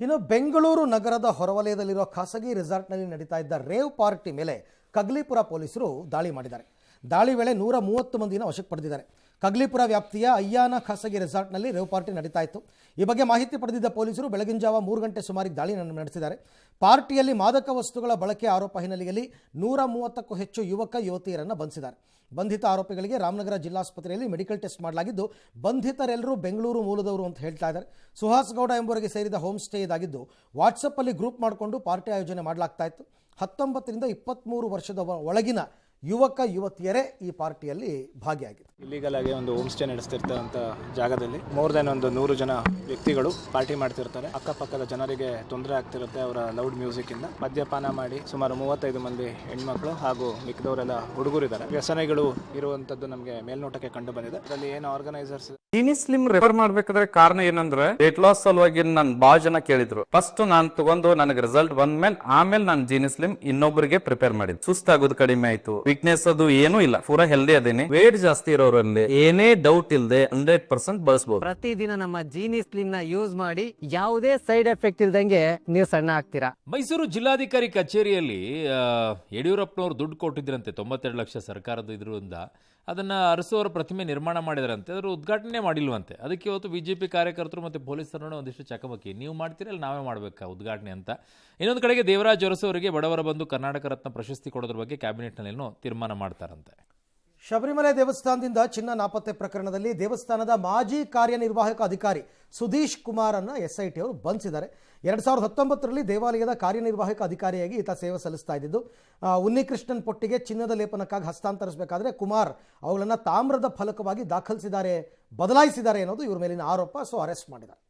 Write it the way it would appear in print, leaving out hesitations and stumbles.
ಇನ್ನು ಬೆಂಗಳೂರು ನಗರದ ಹೊರವಲಯದಲ್ಲಿರುವ ಖಾಸಗಿ ರೆಸಾರ್ಟ್ನಲ್ಲಿ ನಡೀತಾ ಇದ್ದ ರೇವ್ ಪಾರ್ಟಿ ಮೇಲೆ ಕಗ್ಲಿಪುರ ಪೊಲೀಸರು ದಾಳಿ ಮಾಡಿದ್ದಾರೆ. ದಾಳಿ ವೇಳೆ 130 ಮಂದಿನ ವಶಕ್ಕೆ ಪಡೆದಿದ್ದಾರೆ. ಕಗ್ಲಿಪುರ ವ್ಯಾಪ್ತಿಯ ಅಯ್ಯಾನ ಖಾಸಗಿ ರೆಸಾರ್ಟ್ನಲ್ಲಿ ರೇವ್ ಪಾರ್ಟಿ ನಡೀತಾ ಇತ್ತು. ಈ ಬಗ್ಗೆ ಮಾಹಿತಿ ಪಡೆದಿದ್ದ ಪೊಲೀಸರು ಬೆಳಗಿನ ಜಾವ 3 ಗಂಟೆ ಸುಮಾರಿಗೆ ದಾಳಿ ನಡೆಸಿದ್ದಾರೆ. ಪಾರ್ಟಿಯಲ್ಲಿ ಮಾದಕ ವಸ್ತುಗಳ ಬಳಕೆ ಆರೋಪ ಹಿನ್ನೆಲೆಯಲ್ಲಿ 130ಕ್ಕೂ ಹೆಚ್ಚು ಯುವಕ ಯುವತಿಯರನ್ನು ಬಂಧಿಸಿದ್ದಾರೆ. ಬಂಧಿತ ಆರೋಪಿಗಳಿಗೆ ರಾಮನಗರ ಜಿಲ್ಲಾಸ್ಪತ್ರೆಯಲ್ಲಿ ಮೆಡಿಕಲ್ ಟೆಸ್ಟ್ ಮಾಡಲಾಗಿದ್ದು, ಬಂಧಿತರೆಲ್ಲರೂ ಬೆಂಗಳೂರು ಮೂಲದವರು ಅಂತ ಹೇಳ್ತಾ ಇದ್ದಾರೆ. ಸುಹಾಸ್ ಗೌಡ ಎಂಬುವರಿಗೆ ಸೇರಿದ ಹೋಮ್ ಸ್ಟೇ ಇದಾಗಿದ್ದು, ವಾಟ್ಸಪ್ಪಲ್ಲಿ ಗ್ರೂಪ್ ಮಾಡಿಕೊಂಡು ಪಾರ್ಟಿ ಆಯೋಜನೆ ಮಾಡಲಾಗ್ತಾ ಇತ್ತು. 19ರಿಂದ 23 ವರ್ಷದ ಒಳಗಿನ ಯುವಕ ಯುವತಿಯರೇ ಈ ಪಾರ್ಟಿಯಲ್ಲಿ ಭಾಗಿಯಾಗಿತ್ತು. ಇಲ್ಲಿಗಲ್ ಆಗಿ ಒಂದು ಹೋಮ್ ಸ್ಟೇ ನಡೆಸ್ತಿರ್ತಕ್ಕಂಥ ಜಾಗದಲ್ಲಿ ಮೋರ್ ದೆನ್ ಒಂದು 100 ಜನ ವ್ಯಕ್ತಿಗಳು ಪಾರ್ಟಿ ಮಾಡ್ತಿರ್ತಾರೆ. ಅಕ್ಕಪಕ್ಕದ ಜನರಿಗೆ ತೊಂದರೆ ಆಗ್ತಿರುತ್ತೆ ಅವರ ಲೌಡ್ ಮ್ಯೂಸಿಕ್ ಇಂದ. ಮದ್ಯಪಾನ ಮಾಡಿ ಸುಮಾರು 35 ಮಂದಿ ಹೆಣ್ಮಕ್ಳು ಹಾಗೂ ಮಿಕ್ಕಿದವರೆಲ್ಲ ಹುಡುಗರಿದ್ದಾರೆ. ವ್ಯಸನಗಳು ಇರುವಂತದ್ದು ನಮಗೆ ಮೇಲ್ನೋಟಕ್ಕೆ ಕಂಡು ಬಂದಿದೆ. ಅದರಲ್ಲಿ ಏನು ಆರ್ಗನೈಸರ್ಸ್ ಜೀನಿ ಸ್ಲಿಮ್ ರೆಫರ್ ಮಾಡ್ಬೇಕಾದ್ರೆ ಕಾರಣ ಏನಂದ್ರೆ ವೇಟ್ ಲಾಸ್ ಸಲುವಾಗಿ ನಾನು ಬಹಳ ಜನ ಕೇಳಿದ್ರು. ಫಸ್ಟ್ ನಾನು ತಗೊಂಡು ನನಗೆ ರಿಸಲ್ಟ್ ಬಂದ್ಮೇಲೆ ಆಮೇಲೆ ನಾನು ಜೀನಿ ಸ್ಲಿಮ್ ಇನ್ನೊಬ್ಬರಿಗೆ ಪ್ರಿಪೇರ್ ಮಾಡಿದ್ದೆ. ಸುಸ್ತಾಗೋದು ಕಡಿಮೆ ಆಯ್ತು, ವೀಕ್ನೆಸ್ ಅದು ಏನೂ ಇಲ್ಲ, ಪೂರಾ ಹೆಲ್ದಿ ಅದೇನೆ. ವೇಟ್ ಜಾಸ್ತಿ ಇರೋರಲ್ಲಿ ಏನೇ ಡೌಟ್ ಇಲ್ಲದೆ 100% ಬಳಸಬಹುದು. ಪ್ರತಿದಿನ ನಮ್ಮ ಜೀನಿ ಸ್ಲಿಮ್ ನ ಯೂಸ್ ಮಾಡಿ ಯಾವುದೇ ಸೈಡ್ ಎಫೆಕ್ಟ್ ಇಲ್ದಂಗೆ ನೀವು ಸಣ್ಣ ಆಗ್ತೀರಾ. ಮೈಸೂರು ಜಿಲ್ಲಾಧಿಕಾರಿ ಕಚೇರಿಯಲ್ಲಿ ಯಡಿಯೂರಪ್ಪನವರು ದುಡ್ಡು ಕೊಟ್ಟಿದ್ರಂತೆ, 92 ಲಕ್ಷ ಸರ್ಕಾರದ ಇದರಿಂದ. ಅದನ್ನು ಅರಸುವವರ ಪ್ರತಿಮೆ ನಿರ್ಮಾಣ ಮಾಡಿದರಂತೆ, ಅದರ ಉದ್ಘಾಟನೆ ಮಾಡಿಲ್ವಂತೆ. ಅದಕ್ಕೆ ಇವತ್ತು ಬಿಜೆಪಿ ಕಾರ್ಯಕರ್ತರು ಮತ್ತು ಪೊಲೀಸರು ಒಂದಿಷ್ಟು ಚಕಮಕಿ, ನೀವು ಮಾಡ್ತೀರಾ ಇಲ್ಲ ನಾವೇ ಮಾಡಬೇಕಾ ಉದ್ಘಾಟನೆ ಅಂತ. ಇನ್ನೊಂದು ಕಡೆಗೆ ದೇವರಾಜ್ ಅರಸು ಅವರಿಗೆ ಬಡವರ ಬಂಧು ಕರ್ನಾಟಕ ರತ್ನ ಪ್ರಶಸ್ತಿ ಕೊಡೋದ್ರ ಬಗ್ಗೆ ಕ್ಯಾಬಿನೆಟ್ನಲ್ಲಿ ತೀರ್ಮಾನ ಮಾಡ್ತಾರಂತೆ. ಶಬರಿಮಲೆ ದೇವಸ್ಥಾನದಿಂದ ಚಿನ್ನ ನಾಪತ್ತೆ ಪ್ರಕರಣದಲ್ಲಿ ದೇವಸ್ಥಾನದ ಮಾಜಿ ಕಾರ್ಯನಿರ್ವಾಹಕ ಅಧಿಕಾರಿ ಸುಧೀಶ್ ಕುಮಾರನ್ನು SIT ಅವರು ಬಂಧಿಸಿದ್ದಾರೆ. 2019ರಲ್ಲಿ ದೇವಾಲಯದ ಕಾರ್ಯನಿರ್ವಾಹಕ ಅಧಿಕಾರಿಯಾಗಿ ಈತ ಸೇವೆ ಸಲ್ಲಿಸ್ತಾ ಇದ್ದಿದ್ದು. ಉನ್ನಿಕೃಷ್ಣನ್ ಪೊಟ್ಟಿಗೆ ಚಿನ್ನದ ಲೇಪನಕ್ಕಾಗಿ ಹಸ್ತಾಂತರಿಸಬೇಕಾದ್ರೆ ಕುಮಾರ್ ಅವುಗಳನ್ನು ತಾಮ್ರದ ಫಲಕವಾಗಿ ಬದಲಾಯಿಸಿದ್ದಾರೆ ಅನ್ನೋದು ಇವ್ರ ಮೇಲಿನ ಆರೋಪ. ಅರೆಸ್ಟ್ ಮಾಡಿದ್ದಾರೆ.